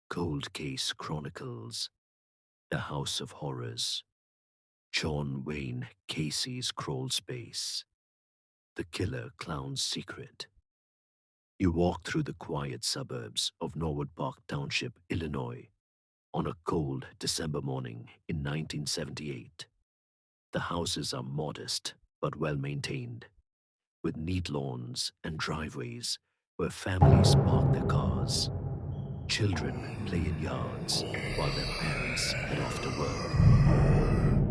Cold Case Chronicles, The House of Horrors, John Wayne Gacy's Crawl Space, The Killer Clown's Secret. You walk through the quiet suburbs of Norwood Park Township, Illinois, on a cold December morning in 1978. The houses are modest but well maintained, with neat lawns and driveways where families park their cars. Children play in yards while their parents head off to work.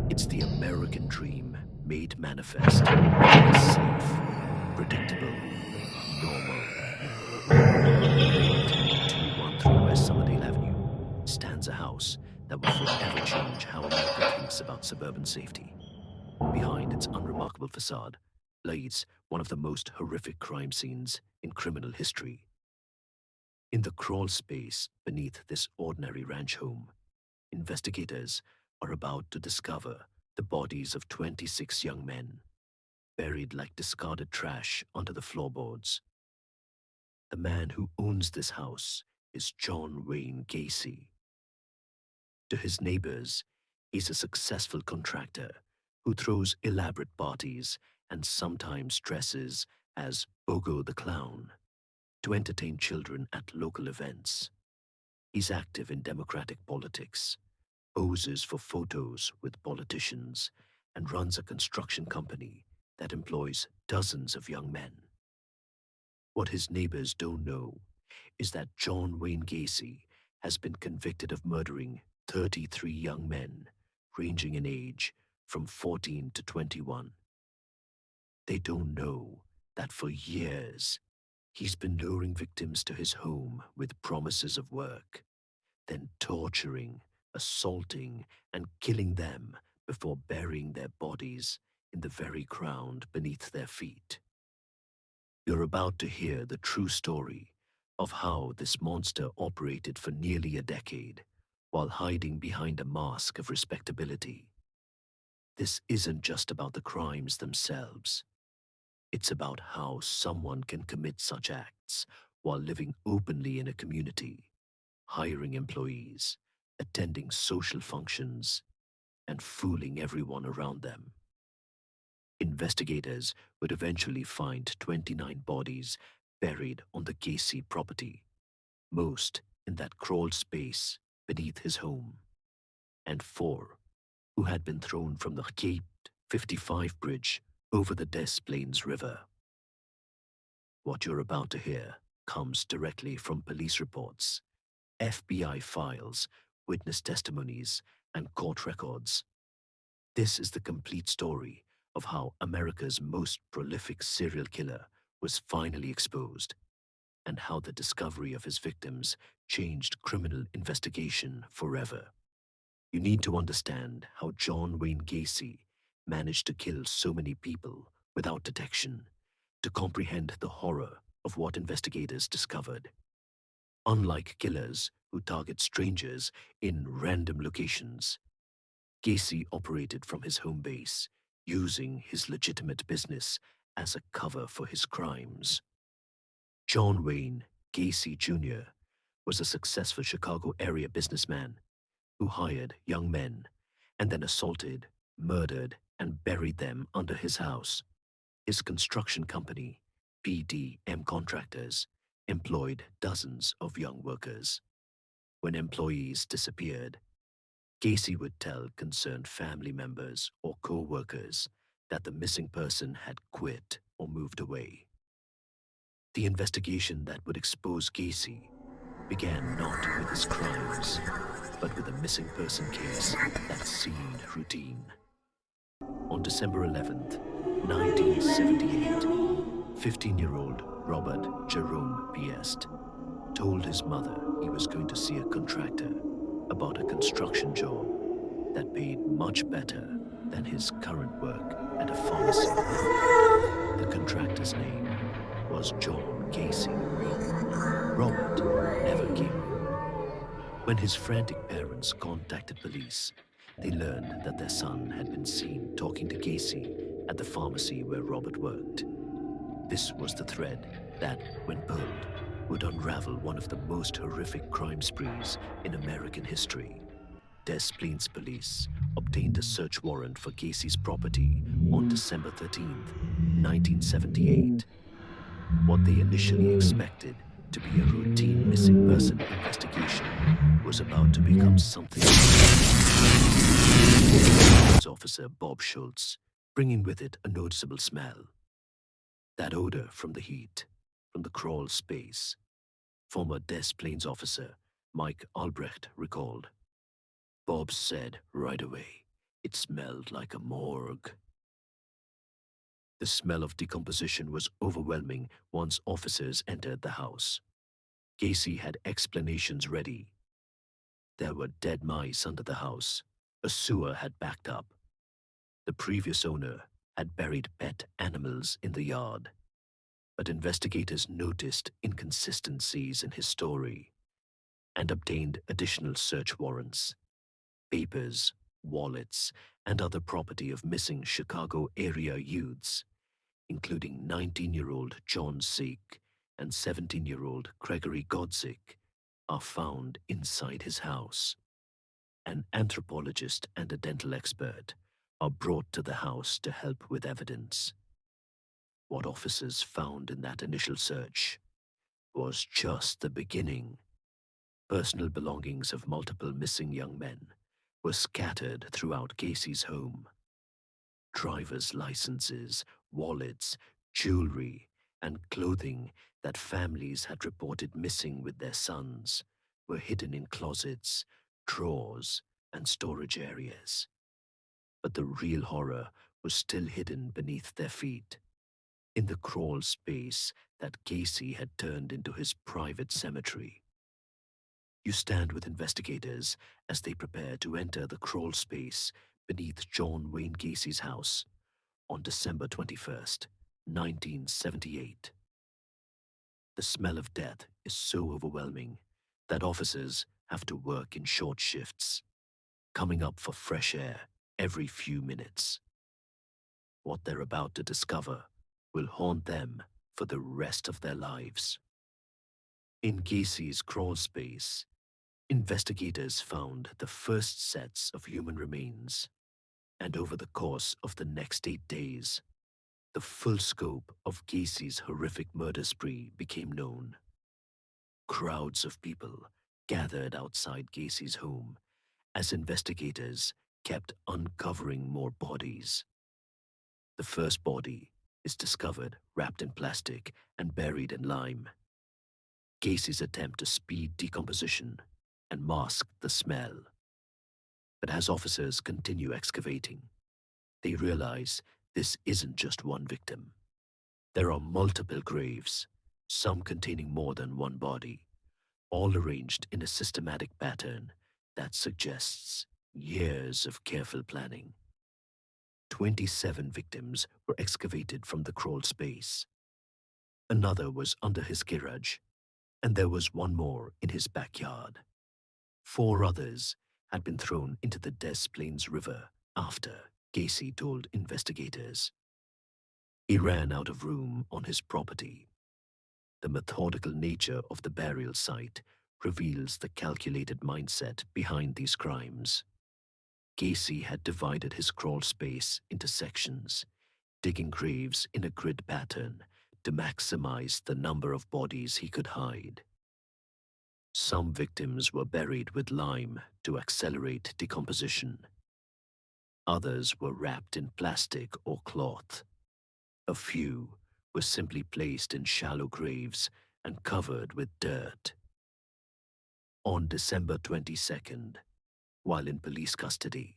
It's the American dream made manifest. Safe, predictable, normal. 213 West Summerdale Avenue stands a house that will forever change how America thinks about suburban safety. Behind its unremarkable facade lays one of the most horrific crime scenes in criminal history. In the crawl space beneath this ordinary ranch home, investigators are about to discover the bodies of 26 young men, buried like discarded trash under the floorboards. The man who owns this house is John Wayne Gacy. To his neighbors, he's a successful contractor who throws elaborate parties and sometimes dresses as Bogo the Clown to entertain children at local events. He's active in democratic politics, poses for photos with politicians, and runs a construction company that employs dozens of young men. What his neighbors don't know is that John Wayne Gacy has been convicted of murdering 33 young men, ranging in age from 14 to 21. They don't know that for years, he's been luring victims to his home with promises of work, then torturing, assaulting, and killing them before burying their bodies in the very ground beneath their feet. You're about to hear the true story of how this monster operated for nearly a decade while hiding behind a mask of respectability. This isn't just about the crimes themselves. It's about how someone can commit such acts while living openly in a community, hiring employees, attending social functions, and fooling everyone around them. Investigators would eventually find 29 bodies buried on the Gacy property, most in that crawl space beneath his home, and 4 who had been thrown from the Cape 55 bridge over the Des Plaines River. What you're about to hear comes directly from police reports, FBI files, witness testimonies, and court records. This is the complete story of how America's most prolific serial killer was finally exposed, and how the discovery of his victims changed criminal investigation forever. You need to understand how John Wayne Gacy managed to kill so many people without detection, to comprehend the horror of what investigators discovered. Unlike killers who target strangers in random locations, Gacy operated from his home base, using his legitimate business as a cover for his crimes. John Wayne Gacy Jr. was a successful Chicago area businessman who hired young men and then assaulted, murdered, and buried them under his house. His construction company, PDM Contractors, employed dozens of young workers. When employees disappeared, Gacy would tell concerned family members or co-workers that the missing person had quit or moved away. The investigation that would expose Gacy began not with his crimes, but with a missing person case that seemed routine. On December 11th, 1978, 15-year-old Robert Jerome Piest told his mother he was going to see a contractor about a construction job that paid much better than his current work at a pharmacy. The contractor's name was John Gacy. Robert never came home. When his frantic parents contacted police, they learned that their son had been seen talking to Gacy at the pharmacy where Robert worked. This was the thread that, when pulled, would unravel one of the most horrific crime sprees in American history. Des Plaines police obtained a search warrant for Gacy's property on December 13th, 1978. What they initially expected to be a routine missing person investigation was about to become something else. Officer Bob Schultz, bringing with it a noticeable smell. That odor from the heat, from the crawl space. Former Des Plaines officer Mike Albrecht recalled. Bob said right away, it smelled like a morgue. The smell of decomposition was overwhelming once officers entered the house. Gacy had explanations ready. There were dead mice under the house. A sewer had backed up. The previous owner had buried pet animals in the yard. But investigators noticed inconsistencies in his story and obtained additional search warrants. Papers, wallets, and other property of missing Chicago area youths, including 19-year-old John Seek and 17-year-old Gregory Godzik, are found inside his house. An anthropologist and a dental expert are brought to the house to help with evidence. What officers found in that initial search was just the beginning. Personal belongings of multiple missing young men were scattered throughout Gacy's home. Driver's licenses, wallets, jewelry, and clothing that families had reported missing with their sons were hidden in closets, drawers, and storage areas. But the real horror was still hidden beneath their feet, in the crawl space that Gacy had turned into his private cemetery. You stand with investigators as they prepare to enter the crawl space beneath John Wayne Gacy's house on December 21st, 1978. The smell of death is so overwhelming that officers have to work in short shifts, coming up for fresh air every few minutes. What they're about to discover will haunt them for the rest of their lives. In Gacy's crawl space, investigators found the first sets of human remains, and over the course of the next 8 days, the full scope of Gacy's horrific murder spree became known. Crowds of people gathered outside Gacy's home as investigators kept uncovering more bodies. The first body is discovered wrapped in plastic and buried in lime. Gacy's attempt to speed decomposition and mask the smell. But as officers continue excavating, they realize this isn't just one victim. There are multiple graves, some containing more than one body, all arranged in a systematic pattern that suggests years of careful planning. 27 victims were excavated from the crawl space. Another was under his garage, and there was one more in his backyard. 4 others had been thrown into the Des Plaines River after, Gacy told investigators. He ran out of room on his property. The methodical nature of the burial site reveals the calculated mindset behind these crimes. Gacy had divided his crawl space into sections, digging graves in a grid pattern to maximize the number of bodies he could hide. Some victims were buried with lime to accelerate decomposition. Others were wrapped in plastic or cloth. A few were simply placed in shallow graves and covered with dirt. On December 22nd, while in police custody,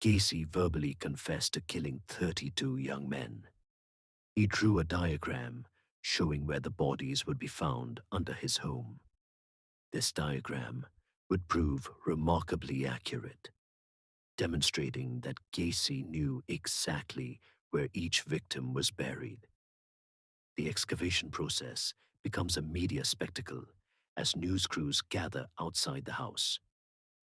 Gacy verbally confessed to killing 32 young men. He drew a diagram showing where the bodies would be found under his home. This diagram would prove remarkably accurate, demonstrating that Gacy knew exactly where each victim was buried. The excavation process becomes a media spectacle as news crews gather outside the house.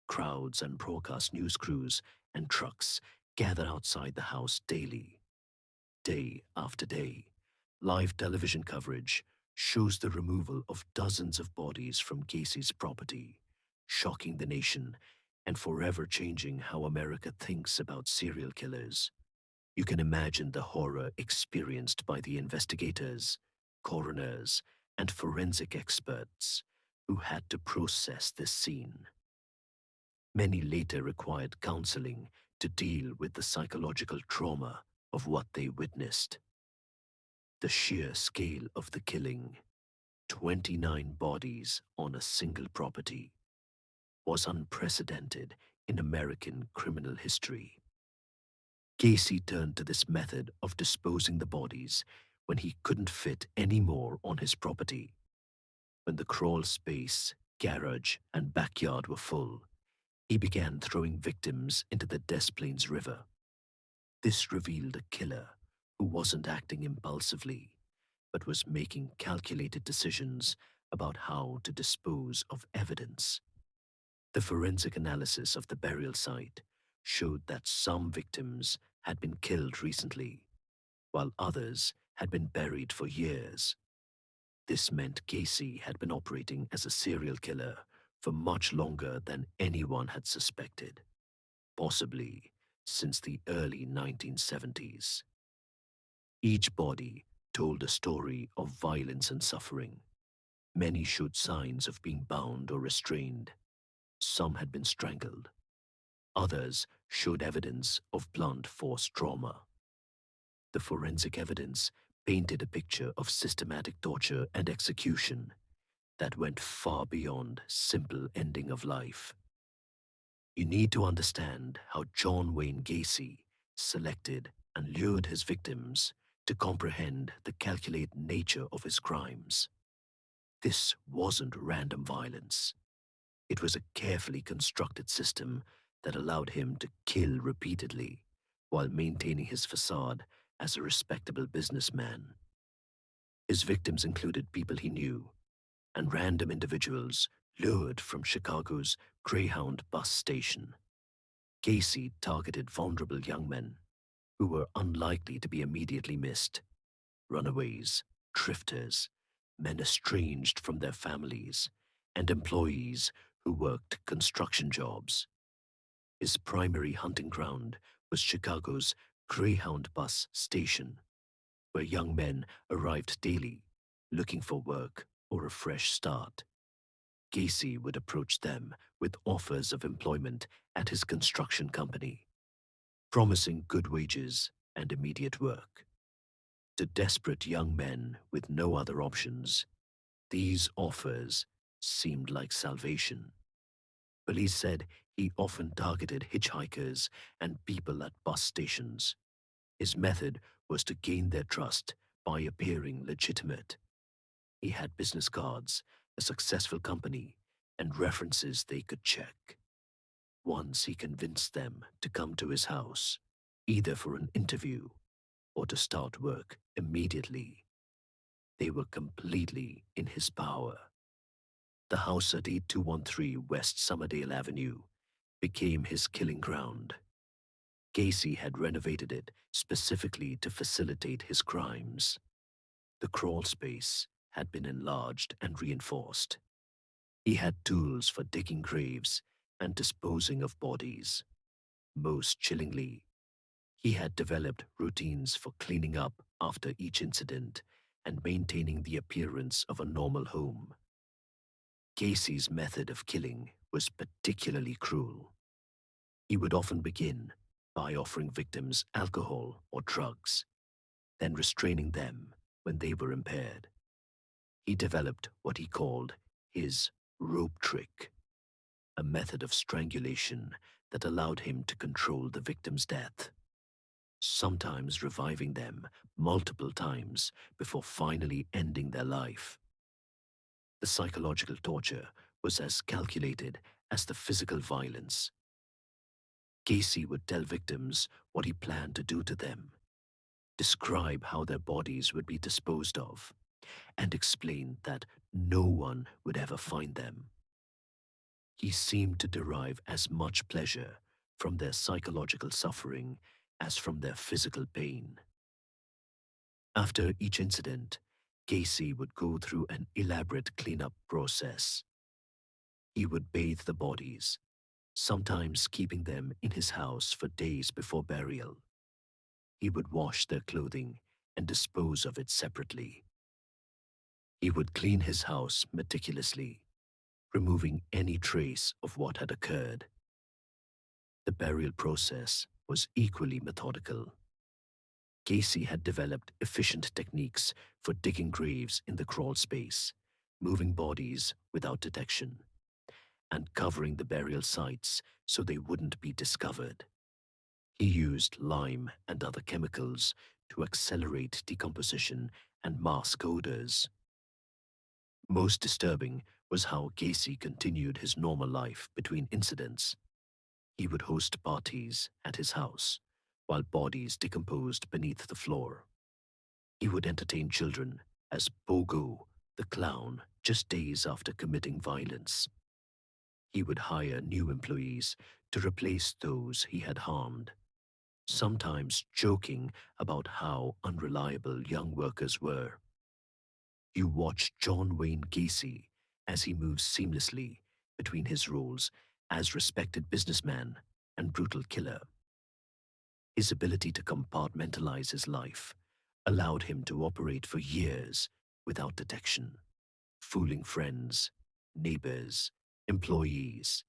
Crowds and broadcast news crews and trucks gather outside the house daily. Day after day, live television coverage shows the removal of dozens of bodies from Gacy's property, shocking the nation and forever changing how America thinks about serial killers. You can imagine the horror experienced by the investigators, coroners, and forensic experts who had to process this scene. Many later required counseling to deal with the psychological trauma of what they witnessed. The sheer scale of the killing, 29 bodies on a single property, was unprecedented in American criminal history. Gacy turned to this method of disposing the bodies when he couldn't fit any more on his property. When the crawl space, garage, and backyard were full, he began throwing victims into the Des Plaines River. This revealed a killer who wasn't acting impulsively, but was making calculated decisions about how to dispose of evidence. The forensic analysis of the burial site showed that some victims had been killed recently, while others had been buried for years. This meant Gacy had been operating as a serial killer for much longer than anyone had suspected, possibly since the early 1970s. Each body told a story of violence and suffering. Many showed signs of being bound or restrained. Some had been strangled. Others showed evidence of blunt force trauma. The forensic evidence painted a picture of systematic torture and execution that went far beyond simple ending of life. You need to understand how John Wayne Gacy selected and lured his victims to comprehend the calculated nature of his crimes. This wasn't random violence. It was a carefully constructed system that allowed him to kill repeatedly while maintaining his facade as a respectable businessman. His victims included people he knew and random individuals lured from Chicago's Greyhound bus station. Gacy targeted vulnerable young men who were unlikely to be immediately missed: runaways, drifters, men estranged from their families, and employees who worked construction jobs. His primary hunting ground was Chicago's Greyhound bus station, where young men arrived daily looking for work or a fresh start. Gacy would approach them with offers of employment at his construction company, promising good wages and immediate work. To desperate young men with no other options, these offers seemed like salvation. Police said he often targeted hitchhikers and people at bus stations. His method was to gain their trust by appearing legitimate. He had business cards, a successful company, and references they could check. Once he convinced them to come to his house, either for an interview or to start work immediately, they were completely in his power. The house at 8213 West Summerdale Avenue became his killing ground. Gacy had renovated it specifically to facilitate his crimes. The crawl space had been enlarged and reinforced. He had tools for digging graves and disposing of bodies. Most chillingly, he had developed routines for cleaning up after each incident and maintaining the appearance of a normal home. Gacy's method of killing was particularly cruel. He would often begin by offering victims alcohol or drugs, then restraining them when they were impaired. He developed what he called his rope trick, a method of strangulation that allowed him to control the victim's death, sometimes reviving them multiple times before finally ending their life. The psychological torture was as calculated as the physical violence. Gacy would tell victims what he planned to do to them, describe how their bodies would be disposed of, and explain that no one would ever find them. He seemed to derive as much pleasure from their psychological suffering as from their physical pain. After each incident, Gacy would go through an elaborate cleanup process. He would bathe the bodies, sometimes keeping them in his house for days before burial. He would wash their clothing and dispose of it separately. He would clean his house meticulously, removing any trace of what had occurred. The burial process was equally methodical. Gacy had developed efficient techniques for digging graves in the crawl space, moving bodies without detection, and covering the burial sites so they wouldn't be discovered. He used lime and other chemicals to accelerate decomposition and mask odors. Most disturbing was how Gacy continued his normal life between incidents. He would host parties at his house while bodies decomposed beneath the floor. He would entertain children as Bogo, the clown, just days after committing violence. He would hire new employees to replace those he had harmed, sometimes joking about how unreliable young workers were. You watch John Wayne Gacy as he moves seamlessly between his roles as respected businessman and brutal killer. His ability to compartmentalize his life allowed him to operate for years without detection, fooling friends, neighbors, employees,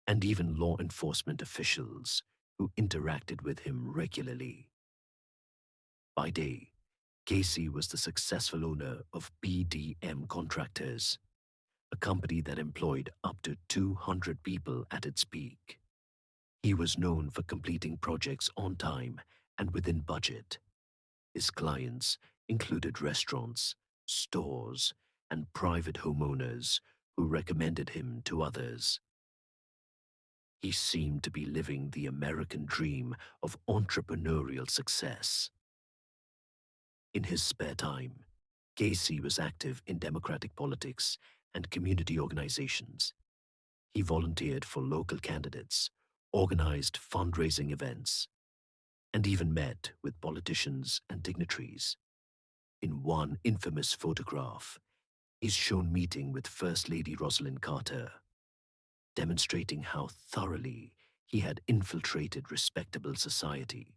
and even law enforcement officials who interacted with him regularly. By day, Gacy was the successful owner of BDM Contractors, a company that employed up to 200 people at its peak. He was known for completing projects on time and within budget. His clients included restaurants, stores, and private homeowners who recommended him to others. He seemed to be living the American dream of entrepreneurial success. In his spare time, Gacy was active in democratic politics and community organizations. He volunteered for local candidates, organized fundraising events, and even met with politicians and dignitaries. In one infamous photograph, he's shown meeting with First Lady Rosalind Carter, demonstrating how thoroughly he had infiltrated respectable society.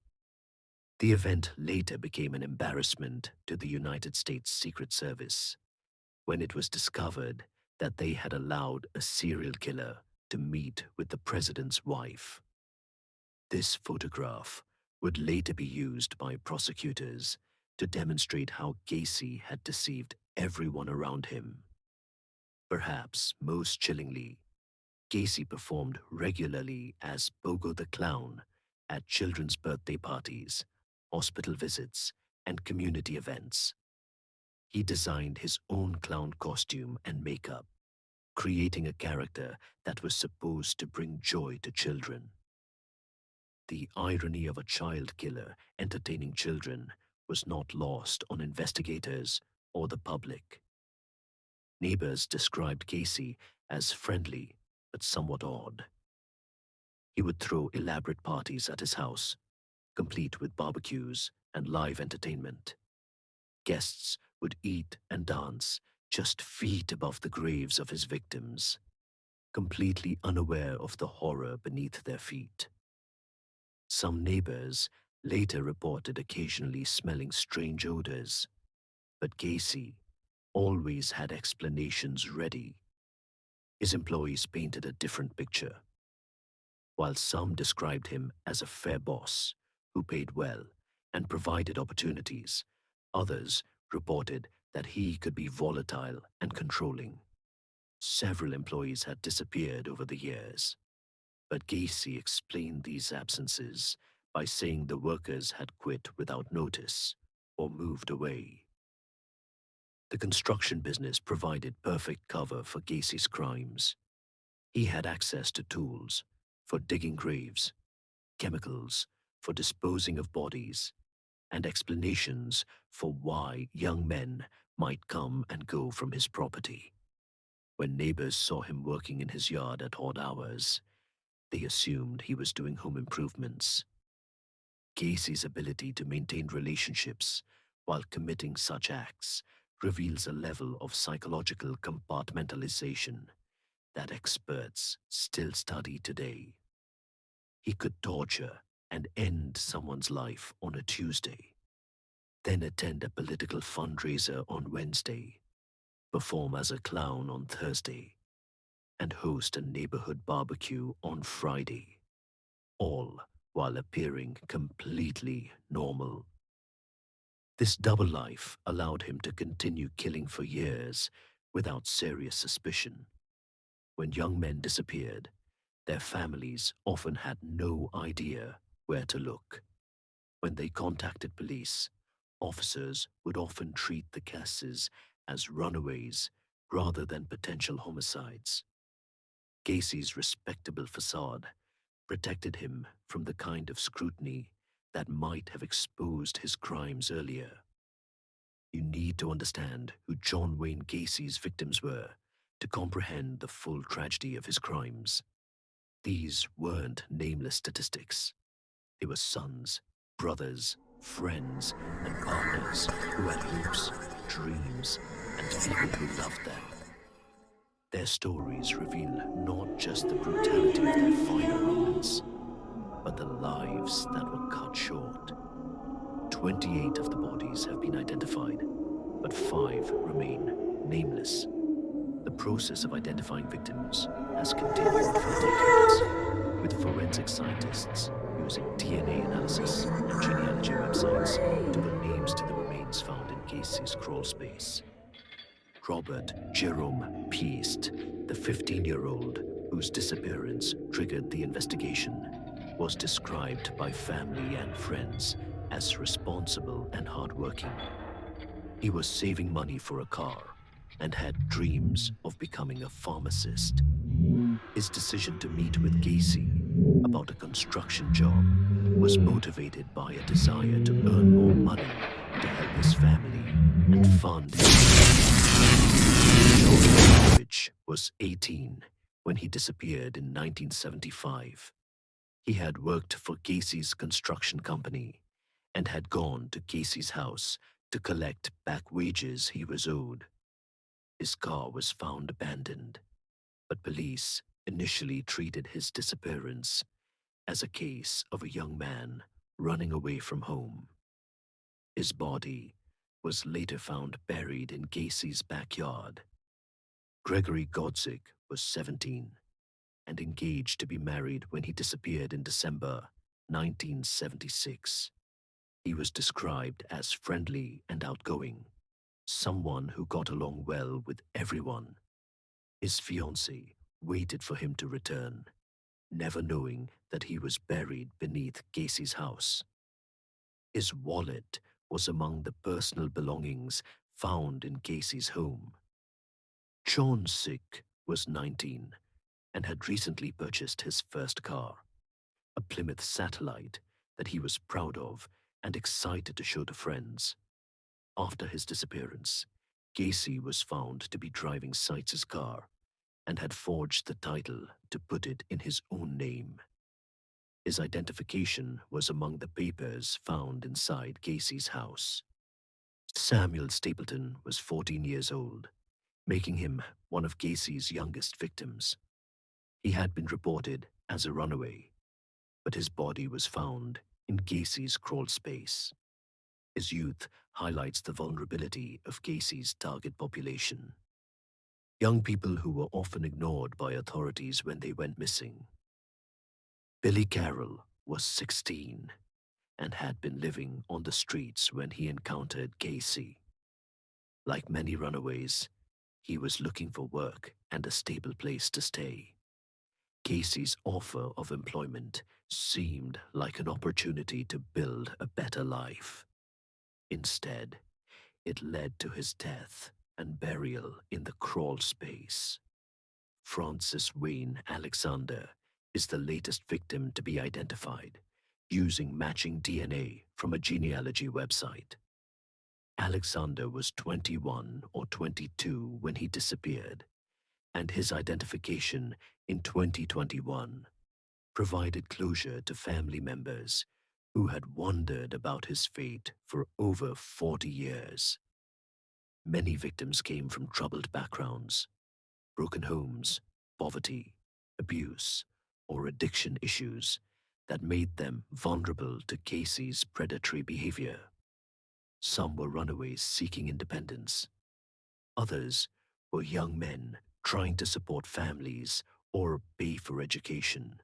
The event later became an embarrassment to the United States Secret Service when it was discovered that they had allowed a serial killer to meet with the president's wife. This photograph would later be used by prosecutors to demonstrate how Gacy had deceived everyone around him. Perhaps most chillingly, Gacy performed regularly as Bogo the Clown at children's birthday parties, hospital visits, and community events. He designed his own clown costume and makeup, creating a character that was supposed to bring joy to children. The irony of a child killer entertaining children was not lost on investigators or the public. Neighbors described Gacy as friendly but somewhat odd. He would throw elaborate parties at his house, complete with barbecues and live entertainment. Guests would eat and dance just feet above the graves of his victims, completely unaware of the horror beneath their feet. Some neighbors later reported occasionally smelling strange odors, but Gacy always had explanations ready. His employees painted a different picture. While some described him as a fair boss who paid well and provided opportunities, others reported that he could be volatile and controlling. Several employees had disappeared over the years, but Gacy explained these absences by saying the workers had quit without notice or moved away. The construction business provided perfect cover for Gacy's crimes. He had access to tools for digging graves, chemicals for disposing of bodies, and explanations for why young men might come and go from his property. When neighbors saw him working in his yard at odd hours, they assumed he was doing home improvements. Gacy's ability to maintain relationships while committing such acts reveals a level of psychological compartmentalization that experts still study today. He could torture and end someone's life on a Tuesday, then attend a political fundraiser on Wednesday, perform as a clown on Thursday, and host a neighborhood barbecue on Friday, all while appearing completely normal. This double life allowed him to continue killing for years without serious suspicion. When young men disappeared, their families often had no idea where to look. When they contacted police, officers would often treat the cases as runaways rather than potential homicides. Gacy's respectable facade protected him from the kind of scrutiny that might have exposed his crimes earlier. You need to understand who John Wayne Gacy's victims were to comprehend the full tragedy of his crimes. These weren't nameless statistics. They were sons, brothers, friends, and partners who had hopes, dreams, and people who loved them. Their stories reveal not just the brutality of their final moments, but the lives that were cut short. 28 of the bodies have been identified, but 5 remain nameless. The process of identifying victims has continued for decades, with forensic scientists using DNA analysis and genealogy websites to put names to the remains found in Gacy's crawl space. Robert Jerome Piest, the 15-year-old whose disappearance triggered the investigation, was described by family and friends as responsible and hardworking. He was saving money for a car and had dreams of becoming a pharmacist. His decision to meet with Gacy about a construction job was motivated by a desire to earn more money to help his family and fund his John Aldridge was 18 when he disappeared in 1975. He had worked for Gacy's construction company and had gone to Gacy's house to collect back wages he was owed. His car was found abandoned, but police initially treated his disappearance as a case of a young man running away from home. His body was later found buried in Gacy's backyard. Gregory Godzik was 17 and engaged to be married when he disappeared in December 1976. He was described as friendly and outgoing, someone who got along well with everyone. His fiancée waited for him to return, never knowing that he was buried beneath Gacy's house. His wallet was among the personal belongings found in Gacy's home. John Sick was 19 and had recently purchased his first car, a Plymouth Satellite that he was proud of and excited to show to friends. After his disappearance, Gacy was found to be driving Seitz's car and had forged the title to put it in his own name. His identification was among the papers found inside Gacy's house. Samuel Stapleton was 14 years old, making him one of Gacy's youngest victims. He had been reported as a runaway, but his body was found in Gacy's crawl space. His youth highlights the vulnerability of Gacy's target population. Young people who were often ignored by authorities when they went missing. Billy Carroll was 16 and had been living on the streets when he encountered Gacy. Like many runaways, he was looking for work and a stable place to stay. Gacy's offer of employment seemed like an opportunity to build a better life. Instead, it led to his death and burial in the crawl space. Francis Wayne Alexander is the latest victim to be identified using matching DNA from a genealogy website. Alexander was 21 or 22 when he disappeared, and his identification in 2021 provided closure to family members who had wondered about his fate for over 40 years. Many victims came from troubled backgrounds, broken homes, poverty, abuse, or addiction issues that made them vulnerable to Gacy's predatory behavior. Some were runaways seeking independence. Others were young men trying to support families or pay for education.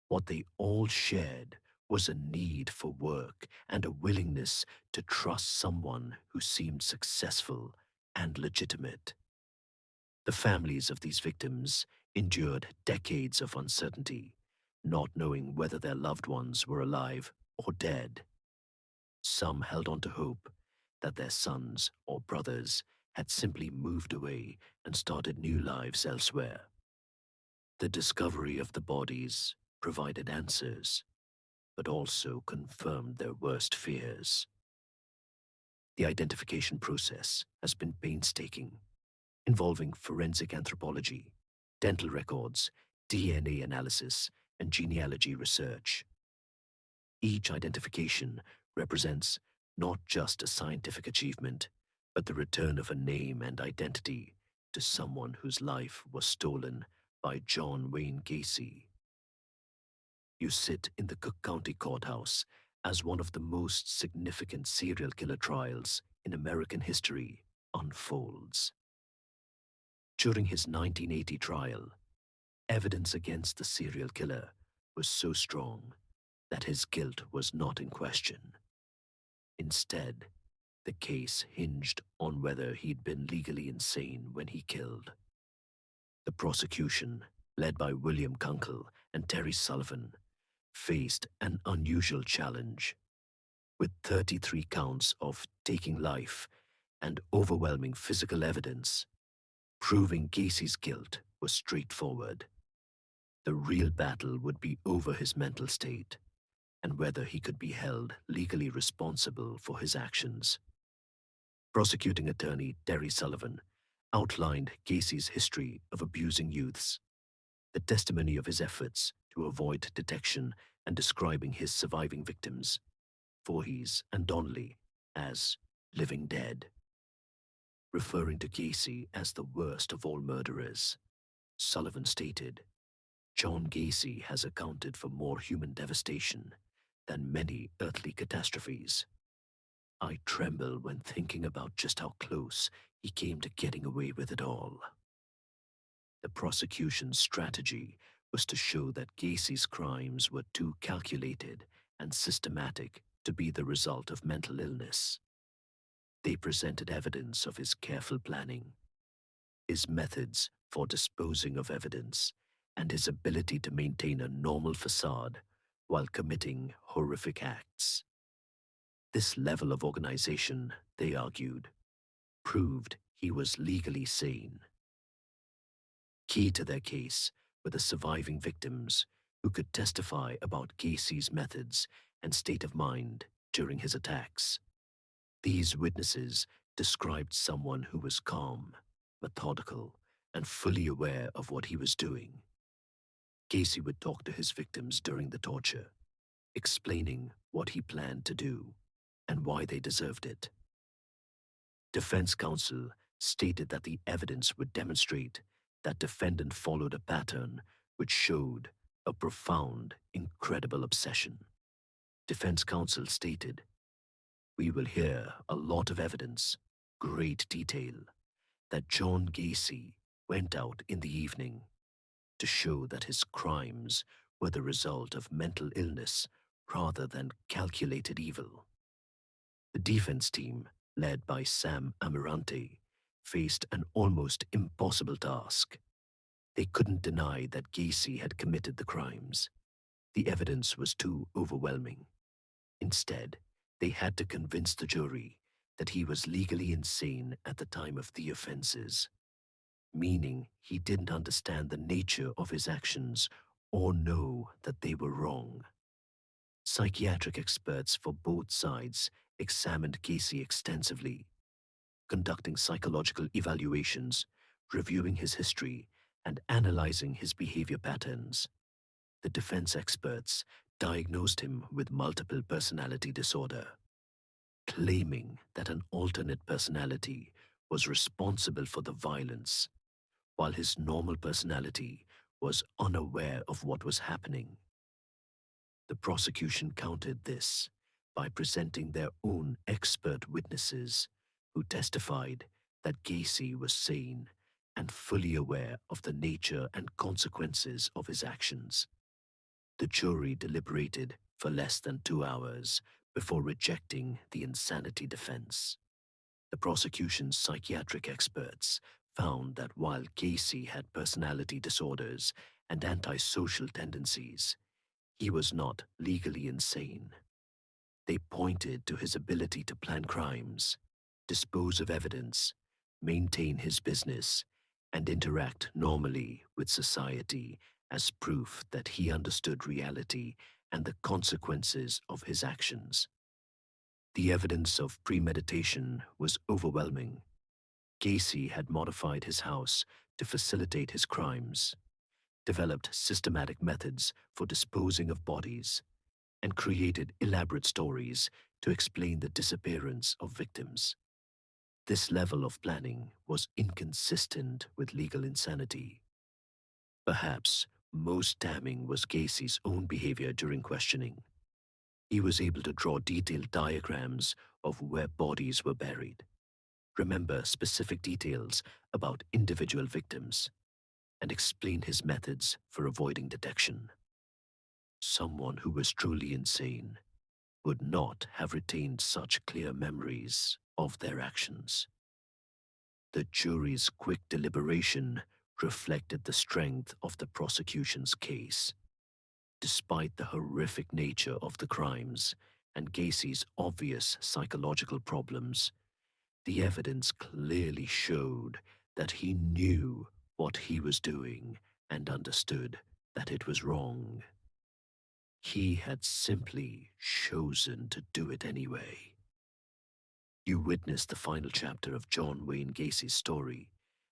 What they all shared was a need for work and a willingness to trust someone who seemed successful and legitimate. The families of these victims endured decades of uncertainty, not knowing whether their loved ones were alive or dead. Some held on to hope that their sons or brothers had simply moved away and started new lives elsewhere. The discovery of the bodies provided answers, but also confirmed their worst fears. The identification process has been painstaking, involving forensic anthropology, dental records, DNA analysis, and genealogy research. Each identification represents not just a scientific achievement, but the return of a name and identity to someone whose life was stolen by John Wayne Gacy. You sit in the Cook County Courthouse as one of the most significant serial killer trials in American history unfolds. During his 1980 trial, evidence against the serial killer was so strong that his guilt was not in question. Instead, the case hinged on whether he'd been legally insane when he killed. The prosecution, led by William Kunkel and Terry Sullivan, faced an unusual challenge. With 33 counts of taking life and overwhelming physical evidence, proving Gacy's guilt was straightforward. The real battle would be over his mental state and whether he could be held legally responsible for his actions. Prosecuting attorney Terry Sullivan outlined Gacy's history of abusing youths, the testimony of his efforts to avoid detection, and describing his surviving victims, Voorhees and Donnelly, as living dead. Referring to Gacy as the worst of all murderers, Sullivan stated, John Gacy has accounted for more human devastation than many earthly catastrophes. I tremble when thinking about just how close he came to getting away with it all. The prosecution's strategy was to show that Gacy's crimes were too calculated and systematic to be the result of mental illness. They presented evidence of his careful planning, his methods for disposing of evidence, and his ability to maintain a normal facade while committing horrific acts. This level of organization, they argued, proved he was legally sane. Key to their case were the surviving victims who could testify about Gacy's methods and state of mind during his attacks. These witnesses described someone who was calm, methodical, and fully aware of what he was doing. Gacy would talk to his victims during the torture, explaining what he planned to do and why they deserved it. Defense counsel stated that the evidence would demonstrate that defendant followed a pattern which showed a profound, incredible obsession. Defense counsel stated, we will hear a lot of evidence, great detail, that John Gacy went out in the evening to show that his crimes were the result of mental illness rather than calculated evil. The defense team, led by Sam Amirante, faced an almost impossible task. They couldn't deny that Gacy had committed the crimes. The evidence was too overwhelming. Instead, they had to convince the jury that he was legally insane at the time of the offenses, meaning he didn't understand the nature of his actions or know that they were wrong. Psychiatric experts for both sides examined Gacy extensively, conducting psychological evaluations, reviewing his history, and analyzing his behavior patterns. The defense experts diagnosed him with multiple personality disorder, claiming that an alternate personality was responsible for the violence, while his normal personality was unaware of what was happening. The prosecution countered this by presenting their own expert witnesses who testified that Gacy was sane and fully aware of the nature and consequences of his actions. The jury deliberated for less than 2 hours before rejecting the insanity defense. The prosecution's psychiatric experts found that while Gacy had personality disorders and antisocial tendencies, he was not legally insane. They pointed to his ability to plan crimes, dispose of evidence, maintain his business, and interact normally with society as proof that he understood reality and the consequences of his actions. The evidence of premeditation was overwhelming. Gacy had modified his house to facilitate his crimes, developed systematic methods for disposing of bodies, and created elaborate stories to explain the disappearance of victims. This level of planning was inconsistent with legal insanity. Perhaps most damning was Gacy's own behavior during questioning. He was able to draw detailed diagrams of where bodies were buried, remember specific details about individual victims, and explain his methods for avoiding detection. Someone who was truly insane would not have retained such clear memories of their actions. The jury's quick deliberation reflected the strength of the prosecution's case. Despite the horrific nature of the crimes and Gacy's obvious psychological problems, the evidence clearly showed that he knew what he was doing and understood that it was wrong. He had simply chosen to do it anyway. You witnessed the final chapter of John Wayne Gacy's story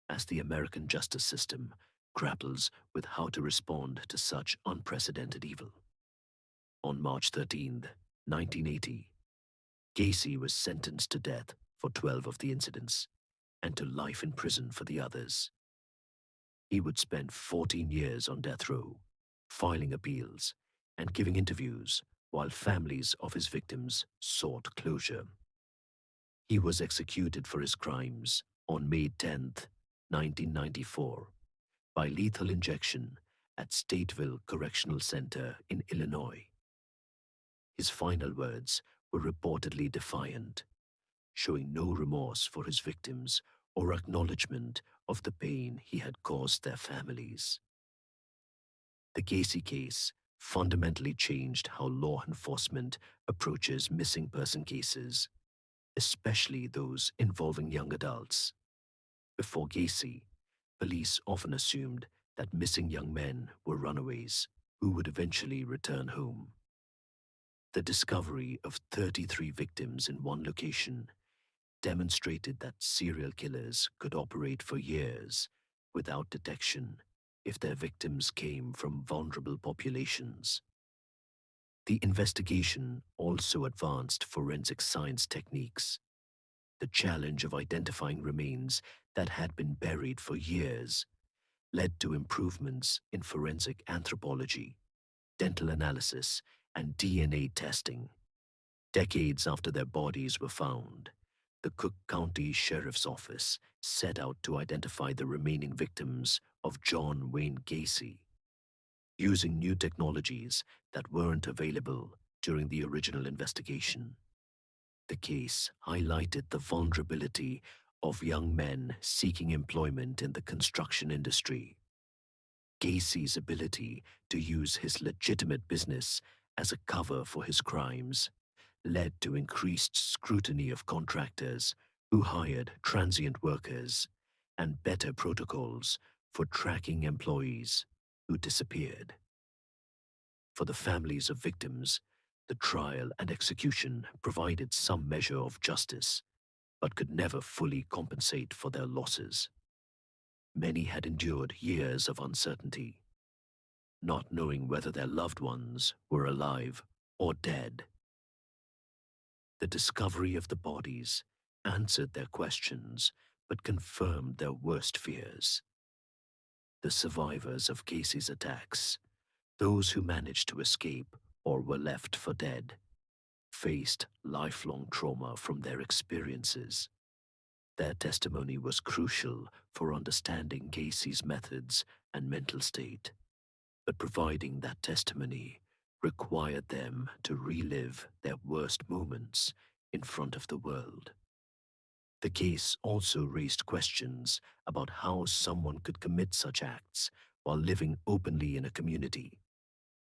as the American justice system grapples with how to respond to such unprecedented evil. On March 13, 1980, Gacy was sentenced to death for 12 of the incidents and to life in prison for the others. He would spend 14 years on death row, filing appeals and giving interviews while families of his victims sought closure. He was executed for his crimes on May 10, 1994, by lethal injection at Stateville Correctional Center in Illinois. His final words were reportedly defiant, showing no remorse for his victims or acknowledgement of the pain he had caused their families. The Gacy case fundamentally changed how law enforcement approaches missing person cases, especially those involving young adults. Before Gacy, police often assumed that missing young men were runaways who would eventually return home. The discovery of 33 victims in one location demonstrated that serial killers could operate for years without detection if their victims came from vulnerable populations. The investigation also advanced forensic science techniques. The challenge of identifying remains that had been buried for years led to improvements in forensic anthropology, dental analysis, and DNA testing. Decades after their bodies were found, the Cook County Sheriff's Office set out to identify the remaining victims of John Wayne Gacy, using new technologies that weren't available during the original investigation. The case highlighted the vulnerability of young men seeking employment in the construction industry. Gacy's ability to use his legitimate business as a cover for his crimes led to increased scrutiny of contractors who hired transient workers and better protocols for tracking employees who disappeared. For the families of victims, the trial and execution provided some measure of justice, but could never fully compensate for their losses. Many had endured years of uncertainty, not knowing whether their loved ones were alive or dead. The discovery of the bodies answered their questions, but confirmed their worst fears. The survivors of Gacy's attacks, those who managed to escape or were left for dead, faced lifelong trauma from their experiences. Their testimony was crucial for understanding Gacy's methods and mental state, but providing that testimony required them to relive their worst moments in front of the world. The case also raised questions about how someone could commit such acts while living openly in a community.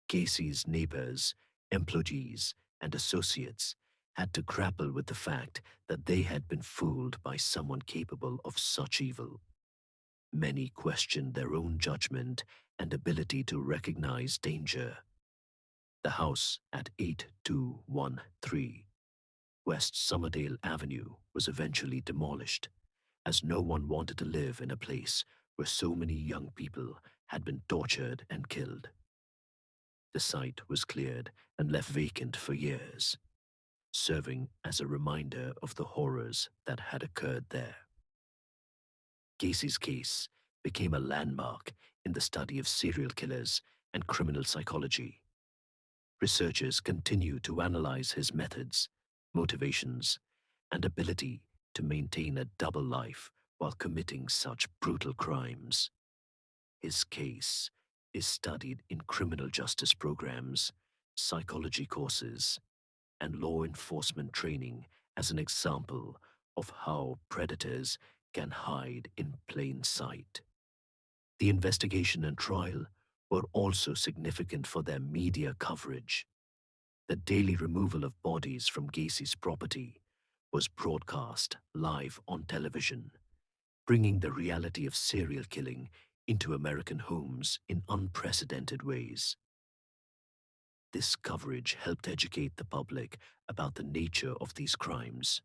Gacy's neighbors, employees, and associates had to grapple with the fact that they had been fooled by someone capable of such evil. Many questioned their own judgment and ability to recognize danger. The house at 8213 West Summerdale Avenue was eventually demolished, as no one wanted to live in a place where so many young people had been tortured and killed. The site was cleared and left vacant for years, serving as a reminder of the horrors that had occurred there. Gacy's case became a landmark in the study of serial killers and criminal psychology. Researchers continue to analyze his methods, motivations, and ability to maintain a double life while committing such brutal crimes. His case is studied in criminal justice programs, psychology courses, and law enforcement training as an example of how predators can hide in plain sight. The investigation and trial were also significant for their media coverage. The daily removal of bodies from Gacy's property was broadcast live on television, bringing the reality of serial killing into American homes in unprecedented ways. This coverage helped educate the public about the nature of these crimes,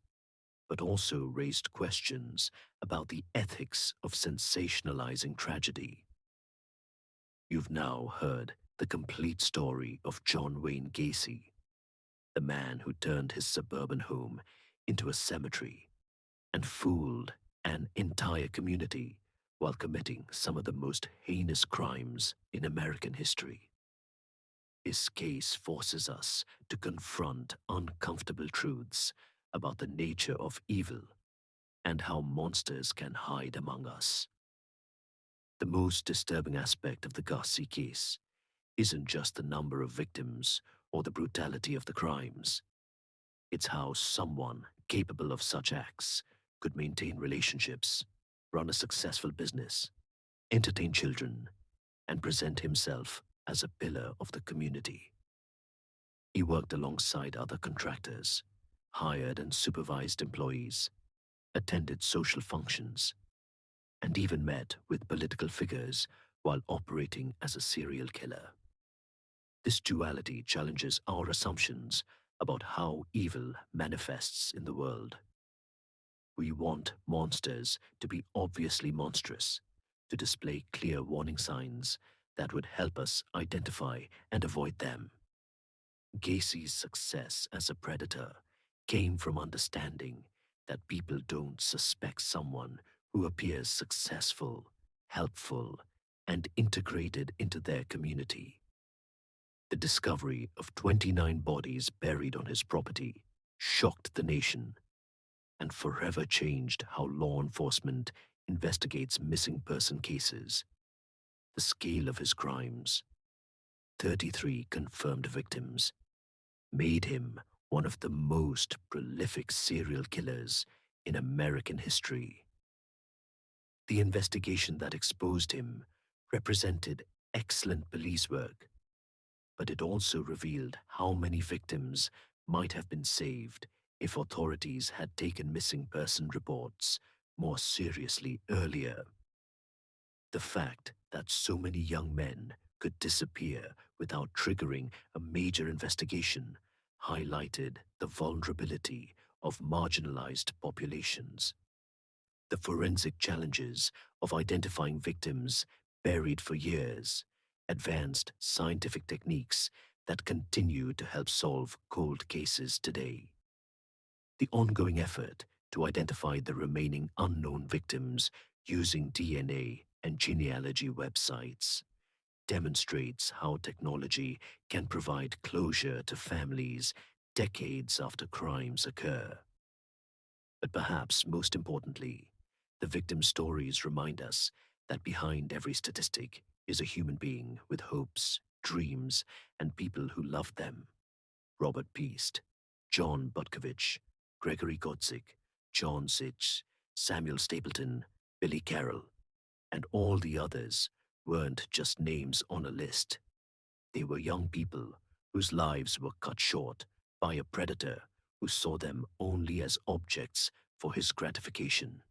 but also raised questions about the ethics of sensationalizing tragedy. You've now heard the complete story of John Wayne Gacy, the man who turned his suburban home into a cemetery and fooled an entire community while committing some of the most heinous crimes in American history. His case forces us to confront uncomfortable truths about the nature of evil and how monsters can hide among us. The most disturbing aspect of the Gacy case isn't just the number of victims or the brutality of the crimes. It's how someone capable of such acts could maintain relationships, run a successful business, entertain children, and present himself as a pillar of the community. He worked alongside other contractors, hired and supervised employees, attended social functions, and even met with political figures while operating as a serial killer. This duality challenges our assumptions about how evil manifests in the world. We want monsters to be obviously monstrous, to display clear warning signs that would help us identify and avoid them. Gacy's success as a predator came from understanding that people don't suspect someone who appears successful, helpful, and integrated into their community. The discovery of 29 bodies buried on his property shocked the nation and forever changed how law enforcement investigates missing person cases. The scale of his crimes, 33 confirmed victims, made him one of the most prolific serial killers in American history. The investigation that exposed him represented excellent police work, but it also revealed how many victims might have been saved if authorities had taken missing person reports more seriously earlier. The fact that so many young men could disappear without triggering a major investigation highlighted the vulnerability of marginalized populations. The forensic challenges of identifying victims buried for years advanced scientific techniques that continue to help solve cold cases today. The ongoing effort to identify the remaining unknown victims using DNA and genealogy websites demonstrates how technology can provide closure to families decades after crimes occur. But perhaps most importantly, the victim stories remind us that behind every statistic is a human being with hopes, dreams, and people who love them. Robert Peast, John Butkovich, Gregory Godzik, John Sitch, Samuel Stapleton, Billy Carroll, and all the others weren't just names on a list. They were young people whose lives were cut short by a predator who saw them only as objects for his gratification.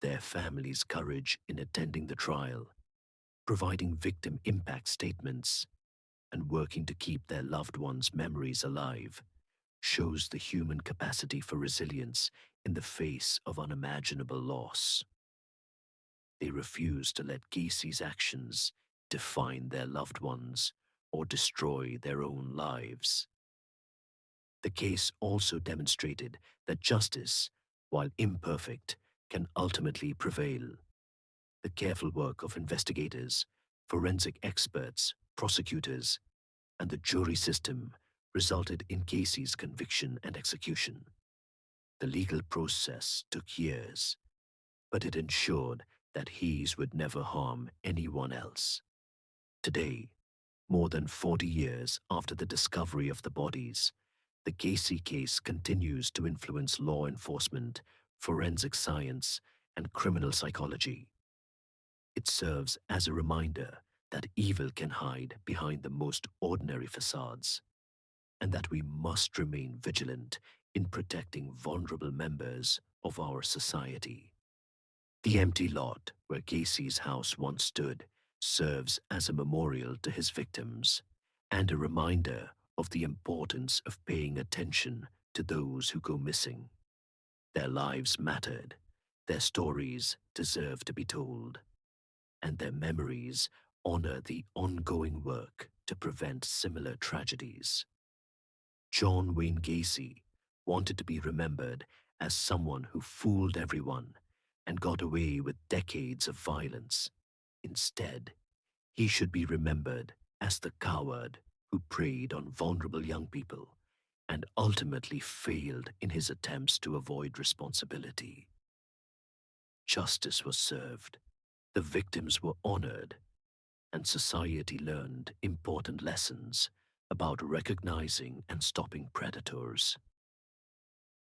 Their families' courage in attending the trial, providing victim impact statements, and working to keep their loved ones' memories alive shows the human capacity for resilience in the face of unimaginable loss. They refused to let Gacy's actions define their loved ones or destroy their own lives. The case also demonstrated that justice, while imperfect, can ultimately prevail. The careful work of investigators, forensic experts, prosecutors, and the jury system resulted in Gacy's conviction and execution. The legal process took years, but it ensured that Hayes would never harm anyone else. Today, more than 40 years after the discovery of the bodies, the Gacy case continues to influence law enforcement, forensic science, and criminal psychology. It serves as a reminder that evil can hide behind the most ordinary facades, and that we must remain vigilant in protecting vulnerable members of our society. The empty lot where Gacy's house once stood serves as a memorial to his victims and a reminder of the importance of paying attention to those who go missing. Their lives mattered, their stories deserve to be told, and their memories honor the ongoing work to prevent similar tragedies. John Wayne Gacy wanted to be remembered as someone who fooled everyone and got away with decades of violence. Instead, he should be remembered as the coward who preyed on vulnerable young people and ultimately failed in his attempts to avoid responsibility. Justice was served, the victims were honored, and society learned important lessons about recognizing and stopping predators.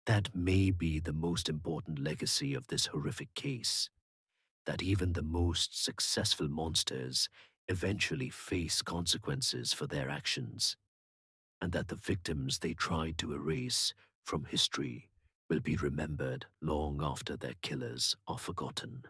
That may be the most important legacy of this horrific case, that even the most successful monsters eventually face consequences for their actions, and that the victims they tried to erase from history will be remembered long after their killers are forgotten.